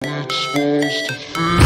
It's supposed to feel.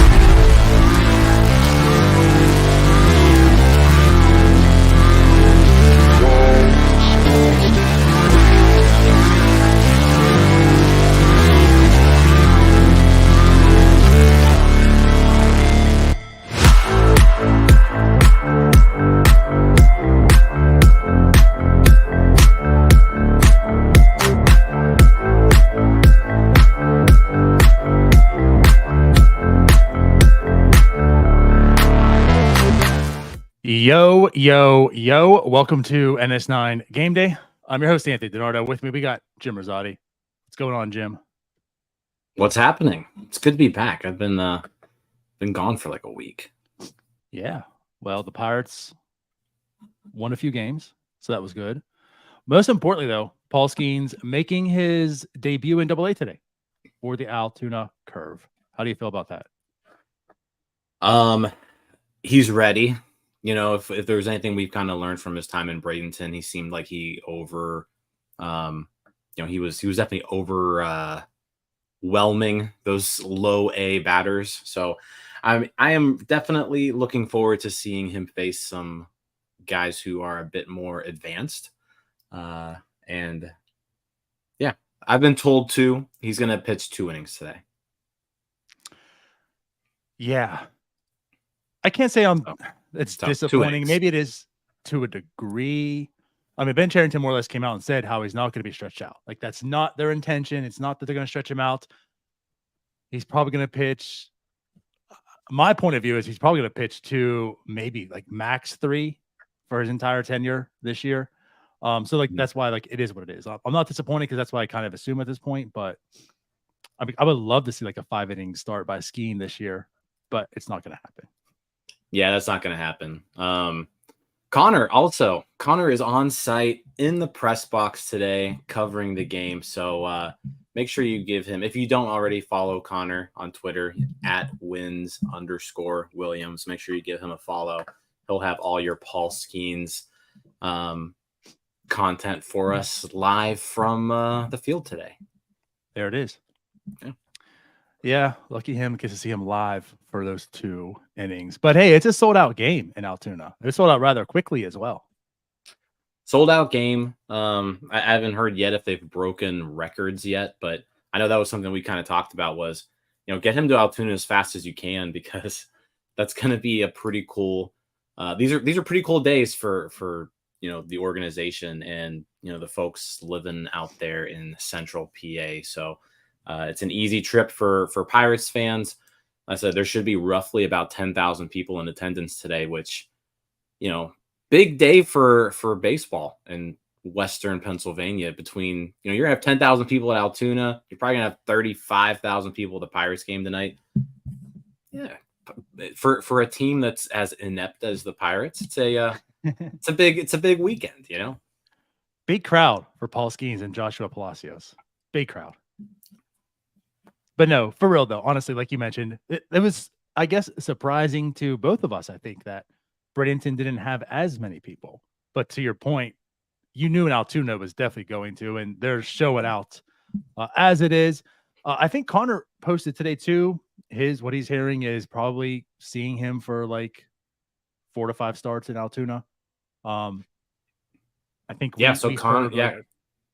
Yo, yo, yo. Welcome to NS9 Game Day. I'm your host, Anthony DiNardo. With me, we got Jim Rosati. What's going on, Jim? What's happening? It's good to be back. I've been gone for like a week. Yeah. Well, the Pirates won a few games, so that was good. Most importantly, though, Paul Skenes making his debut in AA today for the Altoona Curve. How do you feel about that? He's ready. You know, if there's anything we've kind of learned from his time in Bradenton, he seemed like he was definitely overwhelming those low A batters. So I am definitely looking forward to seeing him face some guys who are a bit more advanced. And yeah, I've been told too, he's going to pitch 2 innings today. Yeah. I can't say it's disappointing. Maybe it is to a degree. I mean, Ben Cherington more or less came out and said how he's not going to be stretched out. Like, that's not their intention. It's not that they're going to stretch him out. He's probably going to pitch. My point of view is he's probably going to pitch 2, maybe like max 3 for his entire tenure this year. So like that's why like it is what it is. I'm not disappointed because that's what I kind of assume at this point. But I mean, I would love to see like a 5-inning start by Skeen this year, but it's not going to happen. Yeah, that's not going to happen. Connor is on site in the press box today covering the game. So make sure you give him, if you don't already follow Connor on Twitter at wins_Williams, make sure you give him a follow. He'll have all your Paul Skenes content for us live from the field today. There it is. Yeah, lucky him. Gets to see him live for those 2 innings. But hey, it's a sold-out game in Altoona. It sold out rather quickly as well. Sold out game. I haven't heard yet if they've broken records yet, but I know that was something we kind of talked about was, get him to Altoona as fast as you can, because that's going to be a pretty cool. These are pretty cool days for the organization and the folks living out there in central PA. So it's an easy trip for Pirates fans. Like I said, there should be roughly about 10,000 people in attendance today, which, big day for baseball in Western Pennsylvania. Between, you're going to have 10,000 people at Altoona. You're probably going to have 35,000 people at the Pirates game tonight. Yeah. For a team that's as inept as the Pirates, it's a big weekend, Big crowd for Paul Skenes and Joshua Palacios. Big crowd. But no, for real though, honestly, like you mentioned, it was, I guess, surprising to both of us. I think that Bradenton didn't have as many people. But to your point, you knew Altoona was definitely going to, and they're showing out as it is. I think Connor posted today too. What he's hearing is probably seeing him for like 4 to 5 starts in Altoona. I think. Yeah. So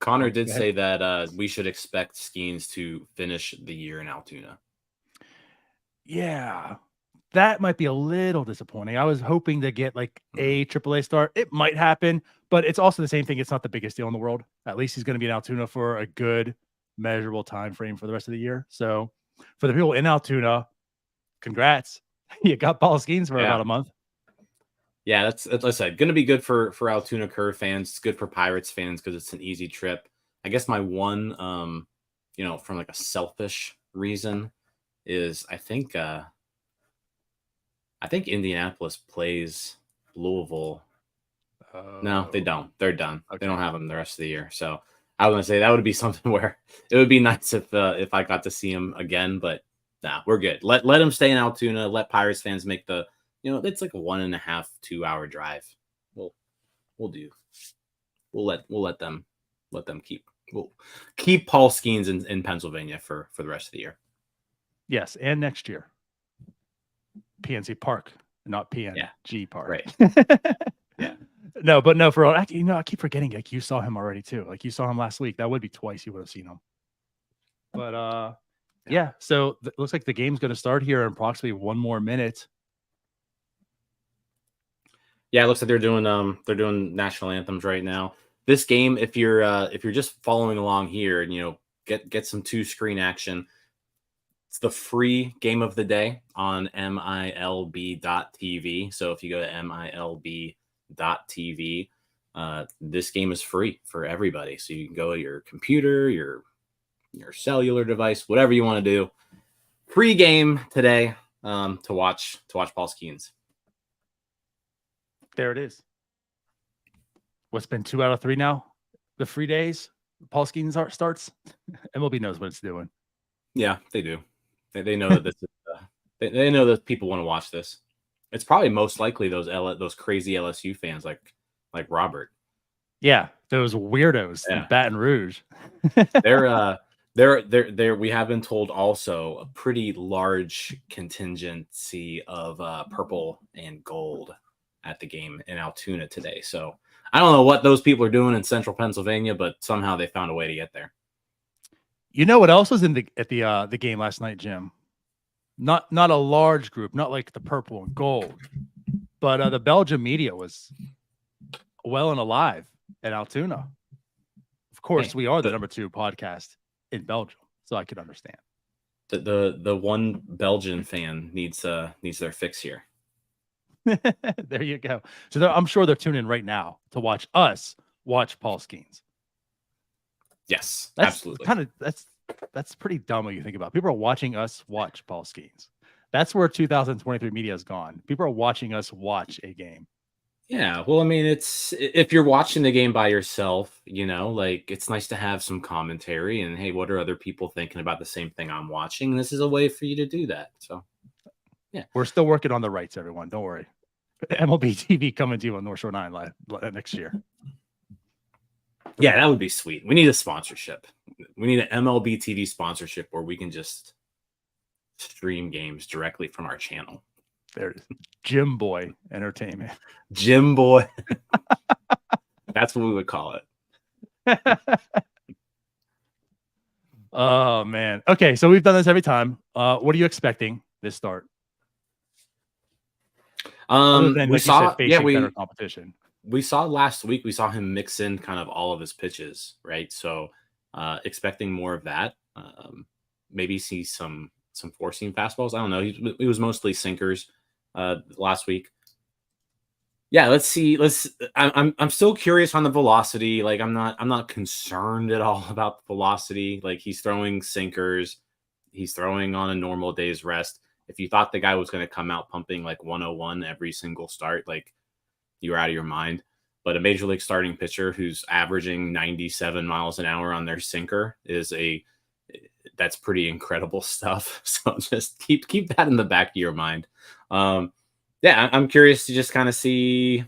Connor did say that we should expect Skenes to finish the year in Altoona. Yeah, that might be a little disappointing. I was hoping to get like a AAA start. It might happen, but it's also the same thing. It's not the biggest deal in the world. At least he's going to be in Altoona for a good, measurable time frame for the rest of the year. So for the people in Altoona, congrats. You got Paul Skenes for about a month. Yeah, that's like I said, going to be good for Altoona Curve fans. It's good for Pirates fans because it's an easy trip. I guess my one, from like a selfish reason is I think Indianapolis plays Louisville. No, they don't. They're done. Okay. They don't have them the rest of the year. So I was going to say that would be something where it would be nice if I got to see him again. But nah, we're good. Let him stay in Altoona. Let Pirates fans make the. It's like a 1.5, 2-hour drive. We'll let them keep Paul Skenes in Pennsylvania for the rest of the year. Yes, and next year. PNC Park, not PNG Park. Right. Yeah. No, but no, for real, I keep forgetting. Like you saw him already too. Like you saw him last week. That would be twice you would have seen him. But yeah. So looks like the game's going to start here in approximately 1 more minute. Yeah, it looks like they're doing national anthems right now. This game, if you're just following along here and get some 2-screen action, it's the free game of the day on MILB.TV. So if you go to MILB.TV, this game is free for everybody. So you can go to your computer, your cellular device, whatever you want to do. Free game today to watch Paul Skenes. There it is. What's been 2 out of 3 now? The free days. Paul Skenes starts. MLB knows what it's doing. Yeah, they do. They know that this is. They know that people want to watch this. It's probably most likely those crazy LSU fans like Robert. Yeah, those weirdos in Baton Rouge. They're we have been told also a pretty large contingency of purple and gold at the game in Altoona today. So I don't know what those people are doing in central Pennsylvania, but somehow they found a way to get there. You know what else was at the game last night, Jim? Not a large group, not like the purple and gold, but the Belgian media was well and alive at Altoona. Of course, we are the number 2 podcast in Belgium, so I could understand. The one Belgian fan needs their fix here. There you go. So I'm sure they're tuning in right now to watch us watch Paul Skenes. Yes, absolutely. That's pretty dumb when you think about it. People are watching us watch Paul Skenes. That's where 2023 media has gone. People are watching us watch a game. Yeah, well, I mean, it's if you're watching the game by yourself, like it's nice to have some commentary and hey, what are other people thinking about the same thing I'm watching? This is a way for you to do that. So, yeah, we're still working on the rights, everyone. Don't worry. MLB TV coming to you on North Shore 9 live next year. Yeah, that would be sweet. We need a sponsorship. We need an MLB TV sponsorship where we can just stream games directly from our channel. There it is. Jim Boy Entertainment. Jim Boy. That's what we would call it. Oh, man. Okay, so we've done this every time. What are you expecting this start? We saw better competition. We saw last week, we saw him mix in kind of all of his pitches, right? So expecting more of that. Maybe see some 4-seam fastballs. I don't know. He was mostly sinkers last week. Yeah, let's see. I'm still curious on the velocity. Like I'm not concerned at all about the velocity. Like he's throwing sinkers. He's throwing on a normal day's rest. If you thought the guy was going to come out pumping like 101 every single start, like you were out of your mind. But a major league starting pitcher who's averaging 97 miles an hour on their sinker that's pretty incredible stuff. So just keep that in the back of your mind. Yeah, I'm curious to just kind of see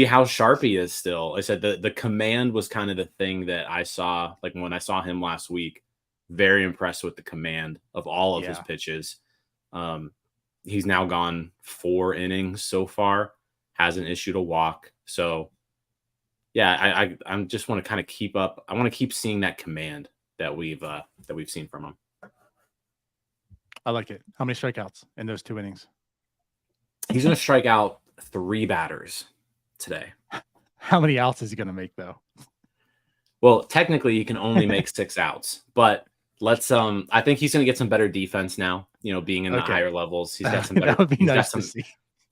how sharp he is still. I said the command was kind of the thing that I saw, like when I saw him last week, very impressed with the command of all of his pitches. He's now gone 4 innings so far, hasn't issued a walk. So yeah, I just want to kind of keep up. I want to keep seeing that command that we've seen from him. I like it. How many strikeouts in those 2 innings? He's going to strike out 3 batters today. How many outs is he going to make though? Well, technically he can only make 6 outs, but let's I think he's going to get some better defense now, being in the higher levels. He's got some better, that would be nice to see.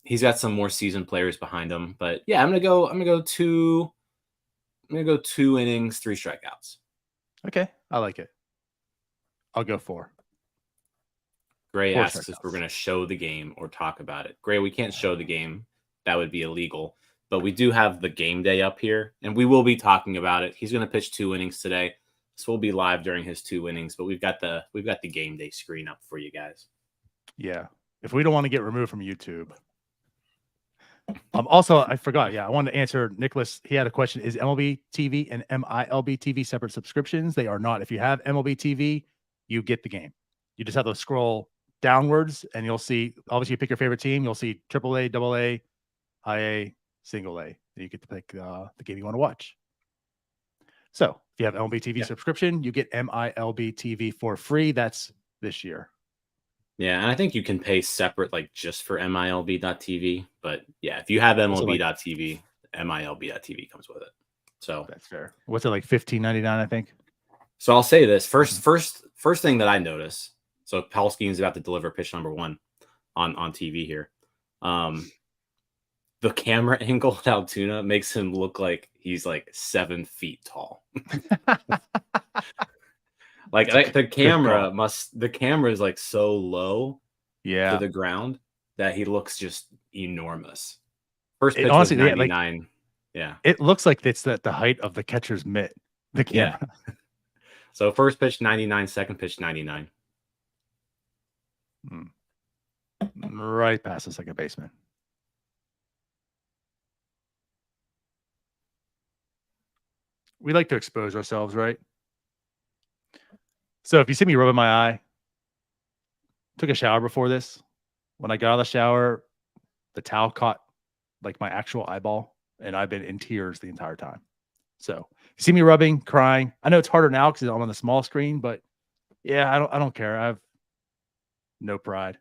He's got some more seasoned players behind him, but yeah, I'm going to go 2 innings, 3 strikeouts. Okay. I like it. I'll go 4. Gray asks if we're going to show the game or talk about it. Gray, we can't show the game. That would be illegal. But we do have the game day up here, and we will be talking about it. He's going to pitch 2 innings today, so we'll be live during his 2 innings. But we've got the game day screen up for you guys. Yeah, if we don't want to get removed from YouTube. Also, I forgot. Yeah, I wanted to answer Nicholas. He had a question: is MLB TV and MILB TV separate subscriptions? They are not. If you have MLB TV, you get the game. You just have to scroll downwards, and you'll see. Obviously, you pick your favorite team. You'll see AAA, AA, high A, single A. You get to pick the game you want to watch. So if you have MLB TV subscription, you get MILB TV for free. That's this year. Yeah, and I think you can pay separate, like just for MILB.TV. But yeah, if you have MLB.TV, MILB.TV comes with it. So that's fair. What's it like? $15.99, I think. So I'll say this first thing that I notice. So Paul Skenes is about to deliver pitch number 1 on TV here. The camera angle at Altoona makes him look like he's like 7 feet tall. like the camera is like so low to the ground that he looks just enormous. First pitch honestly, was 99. It looks like it's the height of the catcher's mitt. The camera. Yeah. So first pitch 99, second pitch 99. Right past the second baseman. We like to expose ourselves, right? So if you see me rubbing my eye, took a shower before this. When I got out of the shower, the towel caught like my actual eyeball, and I've been in tears the entire time. So you see me rubbing, crying. I know it's harder now because I'm on the small screen, but yeah, I don't care. I have no pride.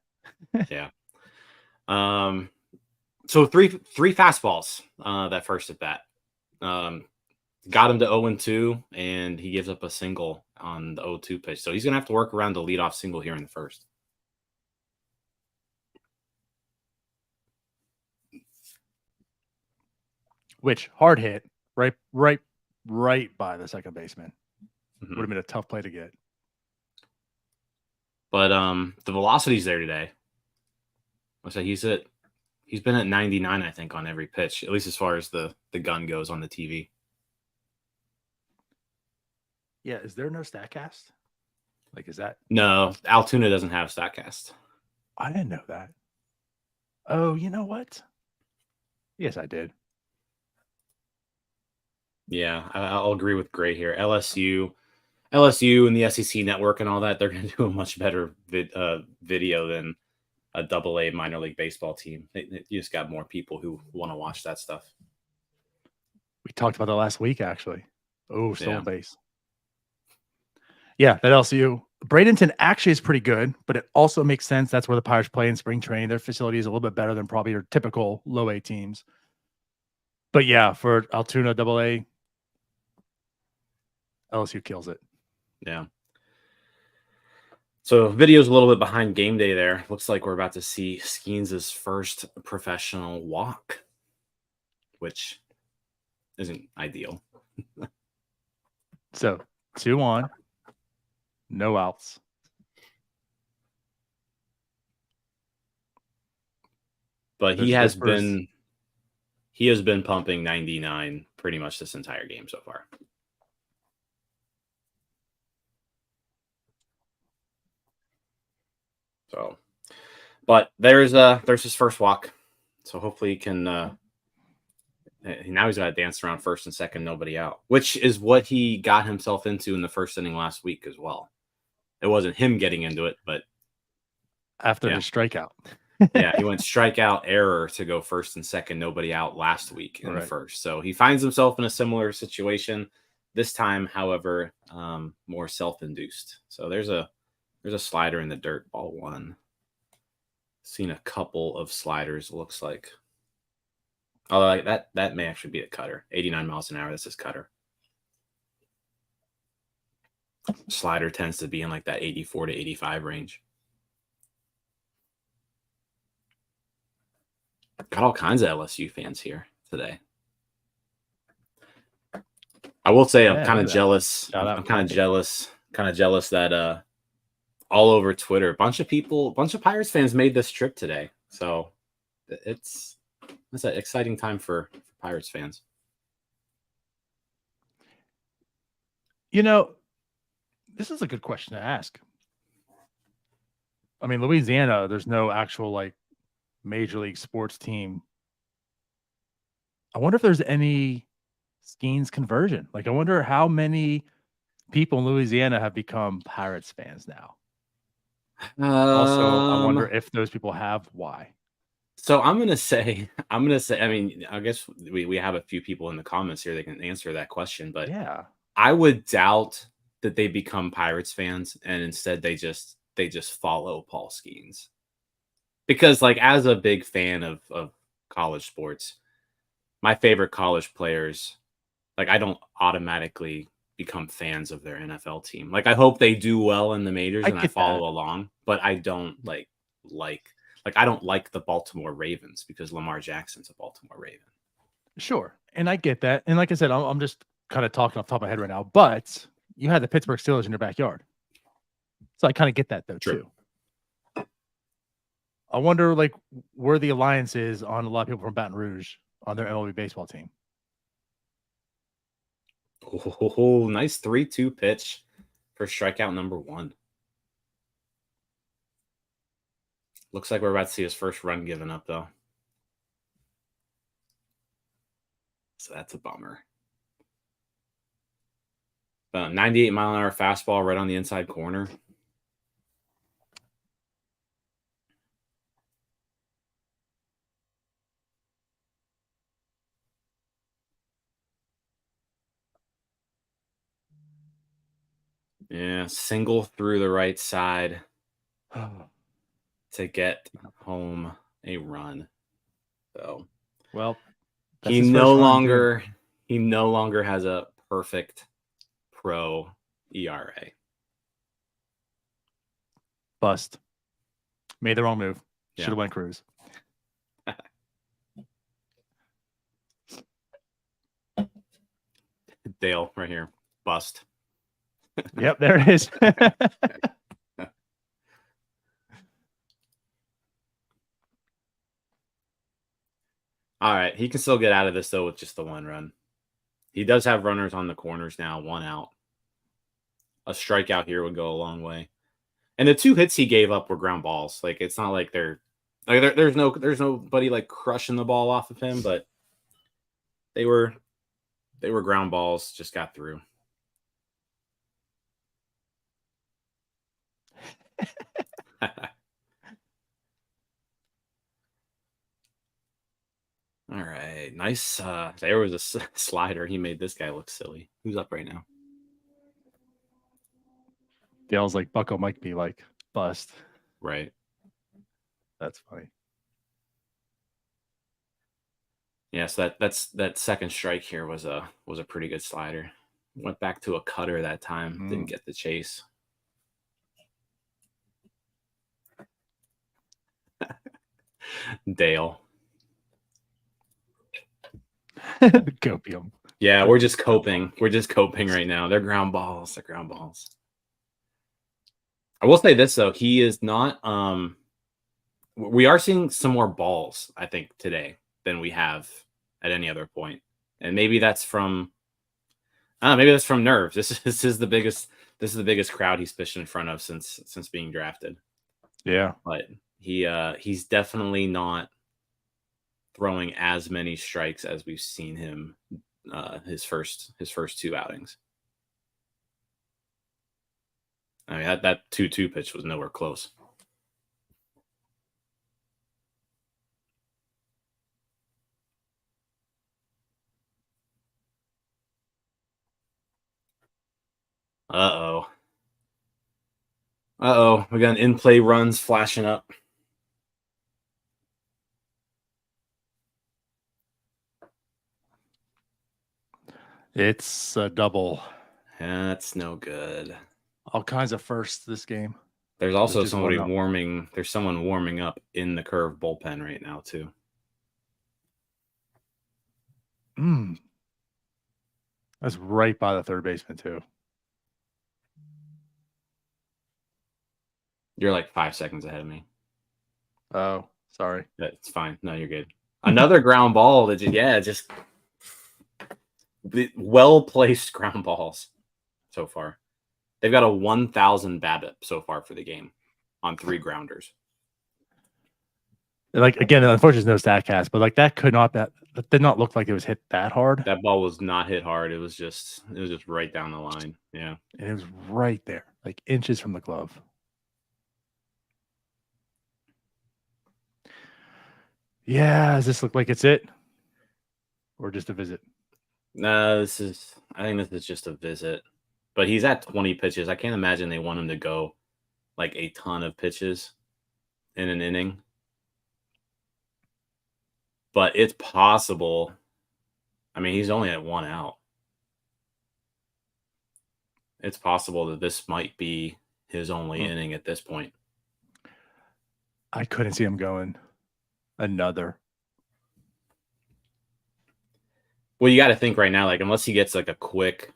Yeah. So three fastballs that first at bat. Got him to 0-2, and he gives up a single on the 0-2 pitch. So he's going to have to work around the leadoff single here in the first. Which hard hit right by the second baseman. Would have been a tough play to get. But the velocity's there today. I'll say he's been at 99, I think, on every pitch, at least as far as the gun goes on the TV. Yeah, is there no StatCast? Like, is that? No, Altoona doesn't have StatCast. I didn't know that. Oh, you know what? Yes, I did. Yeah, I'll agree with Gray here. LSU and the SEC network and all that, they're going to do a much better video than a AA minor league baseball team. You just got more people who want to watch that stuff. We talked about that last week, actually. Oh, stolen base. Yeah, that LSU. Bradenton actually is pretty good, but it also makes sense. That's where the Pirates play in spring training. Their facility is a little bit better than probably your typical low A teams. But yeah, for Altoona AA, LSU kills it. Yeah. So video's a little bit behind game day there. Looks like we're about to see Skenes' first professional walk, which isn't ideal. So 2-1, no outs. But he has been pumping 99 pretty much this entire game so far. So, but there's his first walk. So hopefully he can. Now he's got to dance around first and second, nobody out, which is what he got himself into in the first inning last week as well. It wasn't him getting into it, but after the strikeout. Yeah, he went strikeout, error to go first and second, nobody out last week in the first. So he finds himself in a similar situation this time, however, more self-induced. So there's a slider in the dirt, ball 1. Seen a couple of sliders, looks like. Although that may actually be a cutter. 89 miles an hour, that's his cutter. Slider tends to be in like that 84 to 85 range. Got all kinds of LSU fans here today. I will say I'm kind of jealous. I'm kind of jealous that all over Twitter, a bunch of Pirates fans made this trip today. So it's an exciting time for Pirates fans. You know, this is a good question to ask. I mean, Louisiana, there's no actual like major league sports team. I wonder if there's any Skenes conversion. Like, I wonder how many people in Louisiana have become Pirates fans now. Also, I wonder if those people have why. So I'm gonna say, I mean, I guess we have a few people in the comments here that can answer that question, but Yeah. I would doubt that they become Pirates fans and instead they just follow Paul Skenes. Because like as a big fan of college sports, my favorite college players, like I don't automatically become fans of their NFL team. Like I hope they do well in the majors I and I get follow that. along, but I don't like I don't like the Baltimore Ravens because Lamar Jackson's a Baltimore Raven. Sure. And I get that. And like I said, I'm just kind of talking off the top of my head right now, but you had the Pittsburgh Steelers in your backyard. So I kind of get that though, True. too. I wonder like where the alliance is on a lot of people from Baton Rouge on their MLB baseball team. Oh, nice 3-2 pitch for strikeout number 1. Looks like we're about to see his first run given up, though. So that's a bummer. 98-mile-an-hour fastball right on the inside corner. Yeah, single through the right side to get home a run. So, well, he no longer has a perfect pro ERA. Bust. Made the wrong move. Yeah. Should have went Cruz. Dale right here. Bust. Yep, there it is. All right. He can still get out of this, though, with just the 1 run. He does have runners on the corners now, 1 out. A strikeout here would go a long way. And the 2 hits he gave up were ground balls. Like, it's not like there's nobody like crushing the ball off of him, but they were ground balls, just got through. All right. Nice. There was a slider. He made this guy look silly. Who's up right now? Dale's like, Bucko might be like, bust. Right. That's funny. Yes, that second strike here was a pretty good slider. Went back to a cutter that time. Didn't get the chase. Dale. Copium. Yeah, we're just coping. We're just coping right now. They're ground balls. They're ground balls. I will say this though, he is not. We are seeing some more balls, I think, today than we have at any other point, and maybe that's from. Maybe that's from nerves. This is the biggest crowd he's pitched in front of since being drafted. Yeah, but he's definitely not throwing as many strikes as we've seen him his first 2 outings. I mean that 2-2 pitch was nowhere close. Uh-oh. We got an in-play runs flashing up. it's a double. That's no good. All kinds of firsts this game. There's also somebody warming. There's someone warming up in the Curve bullpen right now too. That's right by the third baseman too. You're like 5 seconds ahead of me. Oh, sorry. That's fine. No, you're good. Another ground ball that just well-placed ground balls so far. They've got a 1,000 BABIP so far for the game on 3 grounders. Like again, unfortunately, no StatCast, but like that did not look like it was hit that hard. That ball was not hit hard. It was just right down the line. Yeah, and it was right there, like inches from the glove. Yeah, does this look like it's it? Or just a visit? No, I think this is just a visit. But he's at 20 pitches. I can't imagine they want him to go like a ton of pitches in an inning. But it's possible. I mean, he's only at 1 out. It's possible that this might be his only inning at this point. I couldn't see him going another. Well, you got to think right now, like, unless he gets like a quick,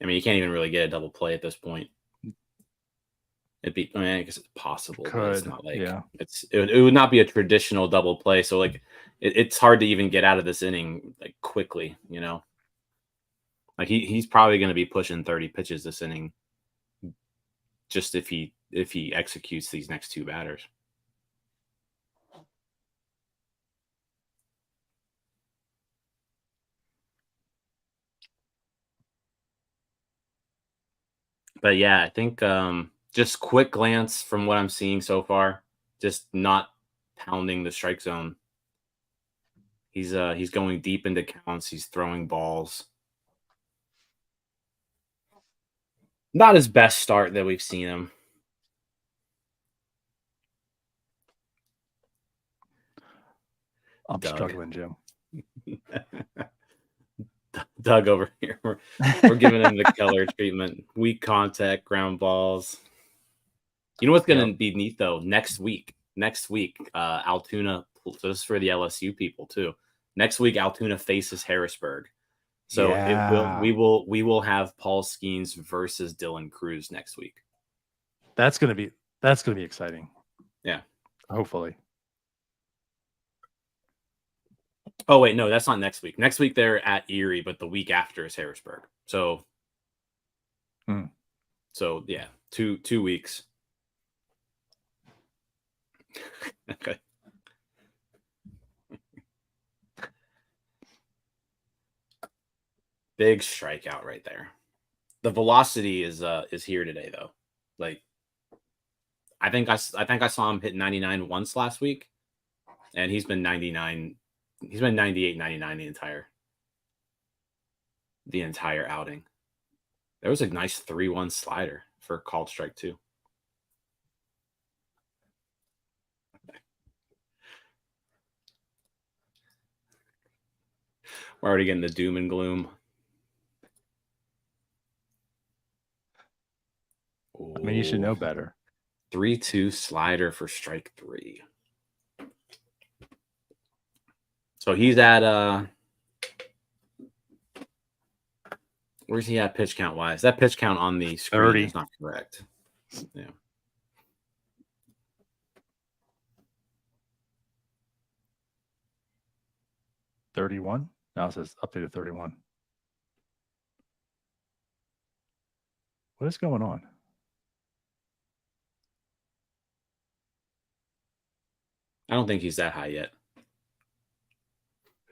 I mean, you can't even really get a double play at this point. I mean, I guess it's possible, but it's not like it would not be a traditional double play. So like, it's hard to even get out of this inning like quickly, you know. Like he's probably going to be pushing 30 pitches this inning, just if he executes these next 2 batters. But yeah, I think just quick glance from what I'm seeing so far, just not pounding the strike zone. He's going deep into counts. He's throwing balls. Not his best start that we've seen him. I'm struggling, Jim. Doug over here. We're giving him the Keller treatment. Weak contact, ground balls. You know what's going to be neat though? Next week, Altoona. So this is for the LSU people too. Next week, Altoona faces Harrisburg. So we will have Paul Skenes versus Dylan Cruz next week. That's gonna be exciting. Yeah, hopefully. Oh wait, no, that's not next week. Next week they're at Erie, but the week after is Harrisburg. So, so yeah, two weeks. Okay. Big strikeout right there. The velocity is here today though. Like I think I saw him hit 99 once last week, and he's been 99. He's been 98, 99 the entire outing. There was a nice 3-1 slider for called strike 2. We're already getting the doom and gloom. I mean, you should know better. 3-2 slider for strike 3. So he's at where's he at pitch count wise? That pitch count on the screen 30. Is not correct. Yeah. $31. Now it says updated 31. What is going on? I don't think he's that high yet.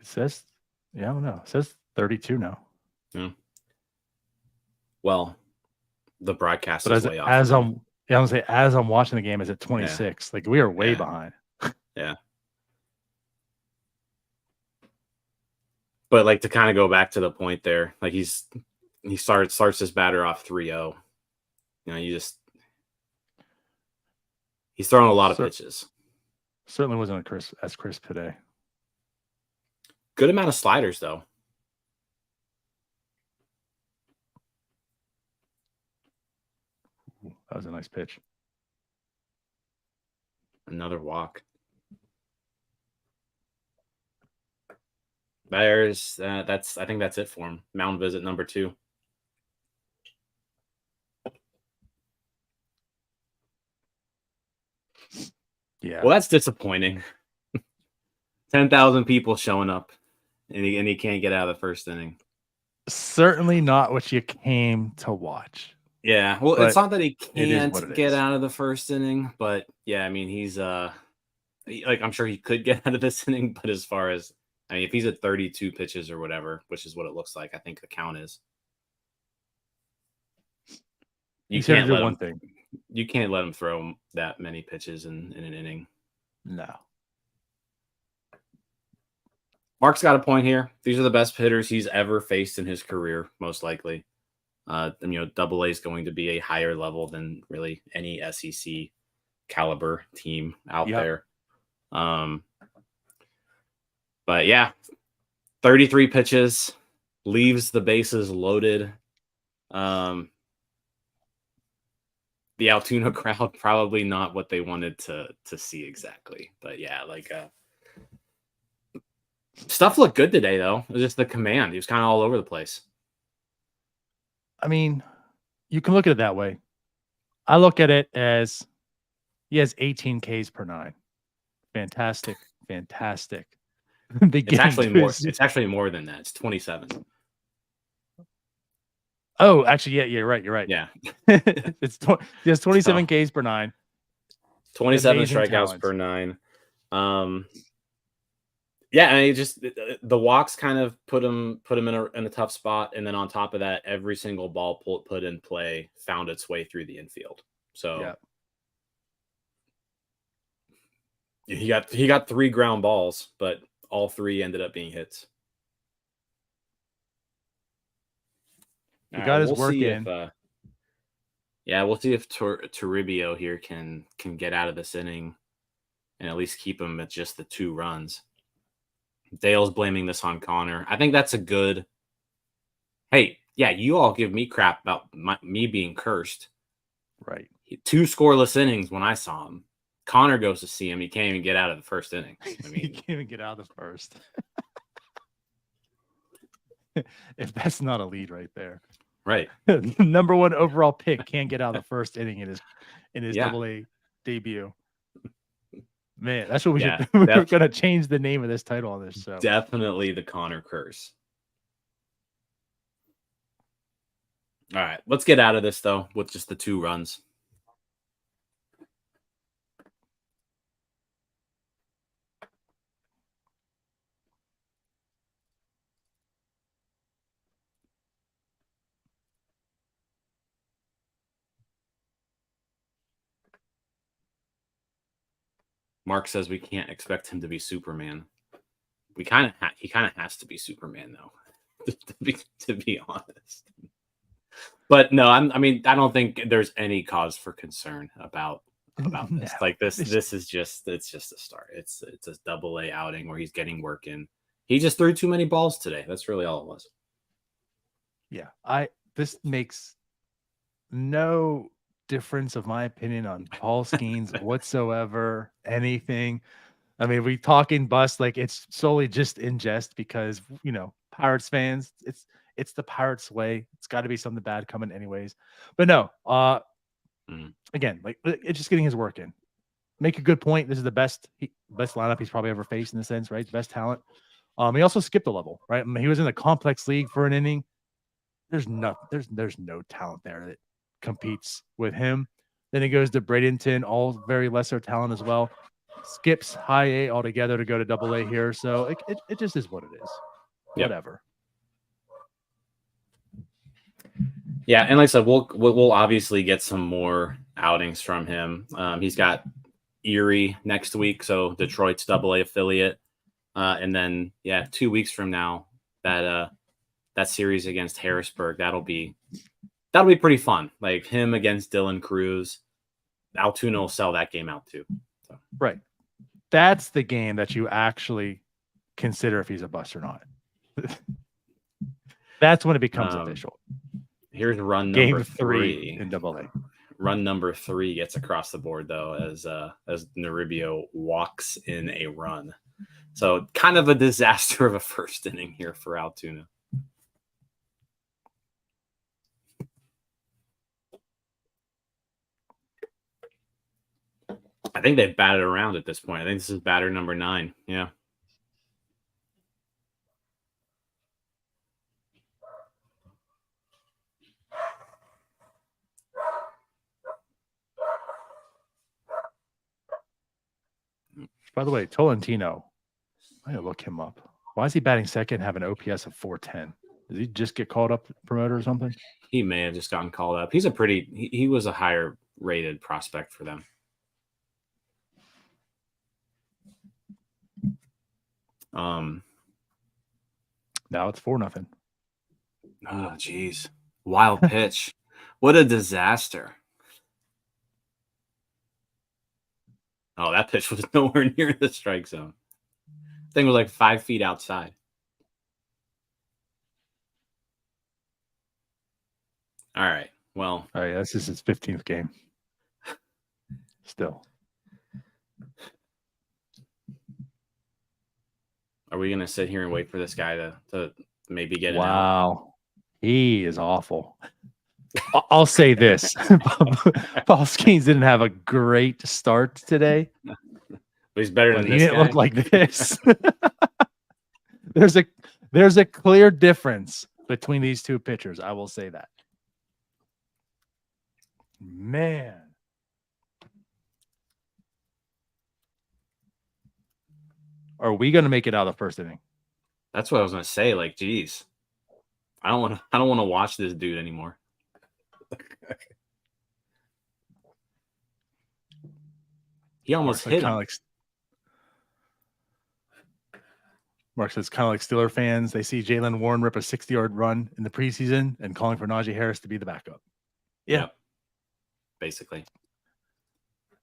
It says, I don't know. It says 32 now. Yeah. Well, the broadcast is way off. As I'm watching the game, is at 26. Yeah. Like we are way behind. Yeah. But like to kind of go back to the point there, like he starts his batter off 3-0. You know, he's throwing a lot of pitches. Certainly wasn't as crisp today. Good amount of sliders though. Ooh, that was a nice pitch. Another walk. There's I think that's it for him. Mound visit number 2. Yeah. Well, that's disappointing. 10,000 people showing up, and he can't get out of the first inning. Certainly not what you came to watch. Yeah. Well, it's not that he can't get out of the first inning, but yeah, I mean, he's like I'm sure he could get out of this inning, but as far as if he's at 32 pitches or whatever, which is what it looks like, I think the count is. You can't let him. You can't let him throw that many pitches in an inning. No. Mark's got a point here. These are the best hitters he's ever faced in his career, most likely. Double A is going to be a higher level than really any SEC caliber team out there. But yeah, 33 pitches, leaves the bases loaded. The Altoona crowd, probably not what they wanted to see exactly. But yeah, stuff looked good today, though. It was just the command. He was kind of all over the place. I mean, you can look at it that way. I look at it as he has 18 Ks per 9. Fantastic. It's actually more. It's actually more than that. It's 27. Oh, actually, yeah, you're right. Yeah, he has 27 Ks per 9. 27 strikeouts per 9. Yeah, and just the walks kind of put him in a tough spot, and then on top of that, every single ball put in play found its way through the infield. So he got 3 ground balls, but all 3 ended up being hits. He got his work in. We'll see if Toribio here can get out of this inning and at least keep him at just the 2 runs. Dale's blaming this on Connor. I think that's a good. Hey, yeah, you all give me crap about me being cursed. Right. 2 scoreless innings when I saw him. Connor goes to see him. He can't even get out of the first inning. I mean, he can't even get out of the first. If that's not a lead right there. Right. Number 1 overall pick can't get out of the first inning in his Double-A debut. Man, that's what we should. We're gonna change the name of this title on this show. Definitely the Connor curse. All right, let's get out of this though with just the 2 runs. Mark says we can't expect him to be Superman. He kind of has to be Superman though, to be honest. But no, I don't think there's any cause for concern about this. No. Like this is just a start. It's a Double-A outing where he's getting work in. He just threw too many balls today. That's really all it was. Yeah, this makes no difference of my opinion on Paul Skenes whatsoever. Anything. I mean, we talking bust like it's solely just in jest because Pirates fans. It's the Pirates way. It's got to be something bad coming anyways. But no, again, like it's just getting his work in. Make a good point. This is the best lineup he's probably ever faced in a sense, right? The best talent. He also skipped a level, right? I mean, he was in the complex league for an inning. There's no talent there that competes with him. Then he goes to Bradenton, all very lesser talent as well. Skips high A altogether to go to Double-A here. So it just is what it is. Yep. Whatever. Yeah, and like I said, we'll obviously get some more outings from him. He's got Erie next week, so Detroit's Double-A affiliate, and then 2 weeks from now that series against Harrisburg that'll be pretty fun. Like him against Dylan Cruz, Altoona will sell that game out too. So. Right, that's the game that you actually consider if he's a bust or not. That's when it becomes official. Here's run number Game 3 in Double-A. Run number 3 gets across the board though as Naribio walks in a run. So kind of a disaster of a first inning here for Altoona. I think they've batted around at this point. I think this is batter number 9. Yeah. By the way, Tolentino, I gotta look him up. Why is he batting second, have an OPS of 410? Did he just get called up promoter or something? He may have just gotten called up. He was a higher rated prospect for them. Now it's 4-0. Oh, jeez. Wild pitch. What a disaster. Oh, that pitch was nowhere near the strike zone. Thing was like 5 feet outside. All right. Well. Oh, yeah, this is his 15th game. Still. Are we going to sit here and wait for this guy to maybe get it out? Wow. He is awful. I'll say this. Paul Skenes didn't have a great start today. But he's better than he this didn't guy. look like this. There's a clear difference between these two pitchers. I will say that. Man. Are we going to make it out of the first inning? That's what I was going to say. Like, geez, I don't want to watch this dude anymore. He almost hit him. Mark says, kind of like Steeler fans. They see Jalen Warren rip a 60-yard run in the preseason and calling for Najee Harris to be the backup. Yeah. Yep. Basically.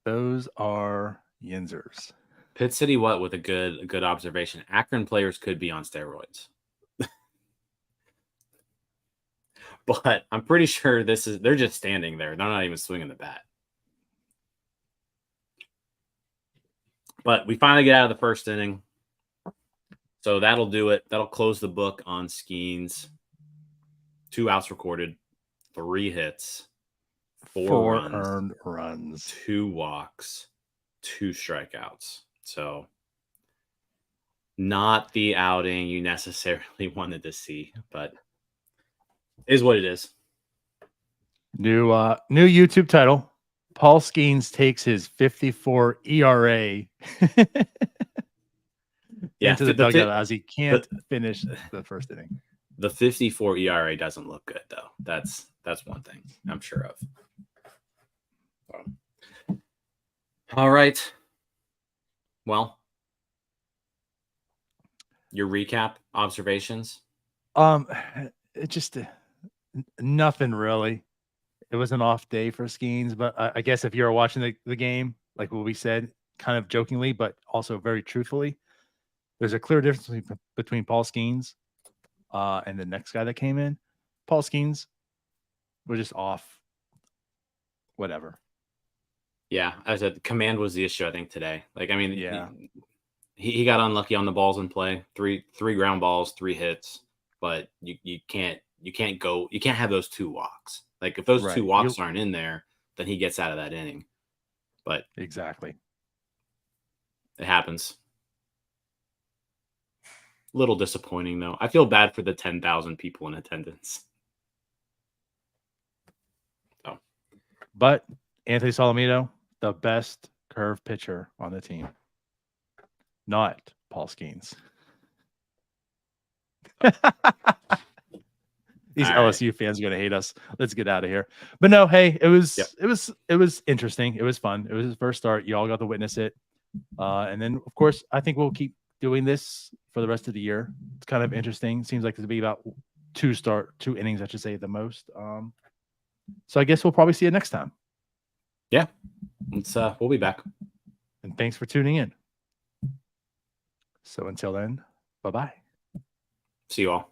Those are Yinzers. Pitt City, what with a good observation. Akron players could be on steroids. But I'm pretty sure they're just standing there. They're not even swinging the bat. But we finally get out of the first inning. So that'll do it. That'll close the book on Skenes. 2 outs recorded, 3 hits, 4 runs, earned runs, 2 walks, 2 strikeouts. So not the outing you necessarily wanted to see, but is what it is. New YouTube title. Paul Skenes takes his 54 ERA into the dugout as he can't finish the first inning. The 54 ERA doesn't look good, though. That's one thing I'm sure of. All right. Well, your recap observations. It just nothing really. It was an off day for Skenes, but I guess if you're watching the game, like what we said, kind of jokingly, but also very truthfully, there's a clear difference between Paul Skenes and the next guy that came in. Paul Skenes was just off. Whatever. Yeah, as I said, command was the issue, I think, today. Like, I mean, yeah, he got unlucky on the balls in play. Three ground balls, 3 hits, but you can't have those 2 walks. Like, if those 2 walks aren't in there, then he gets out of that inning. But exactly, it happens. Little disappointing, though. I feel bad for the 10,000 people in attendance. So, but Anthony Solomito, the best curve pitcher on the team, not Paul Skenes. These LSU fans are going to hate us. Let's get out of here. But no, hey, it was interesting. It was fun. It was his first start. You all got to witness it. And then, of course, I think we'll keep doing this for the rest of the year. It's kind of interesting. Seems like it'll be about 2 innings, I should say, the most. So I guess we'll probably see you next time. Yeah, we'll be back. And thanks for tuning in. So until then, bye-bye. See you all.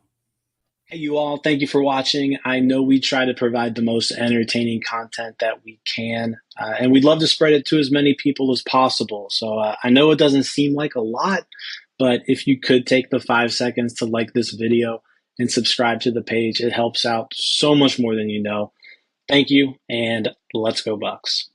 Hey, you all. Thank you for watching. I know we try to provide the most entertaining content that we can, and we'd love to spread it to as many people as possible. So I know it doesn't seem like a lot, but if you could take the 5 seconds to like this video and subscribe to the page, it helps out so much more than you know. Thank you, and let's go Bucks.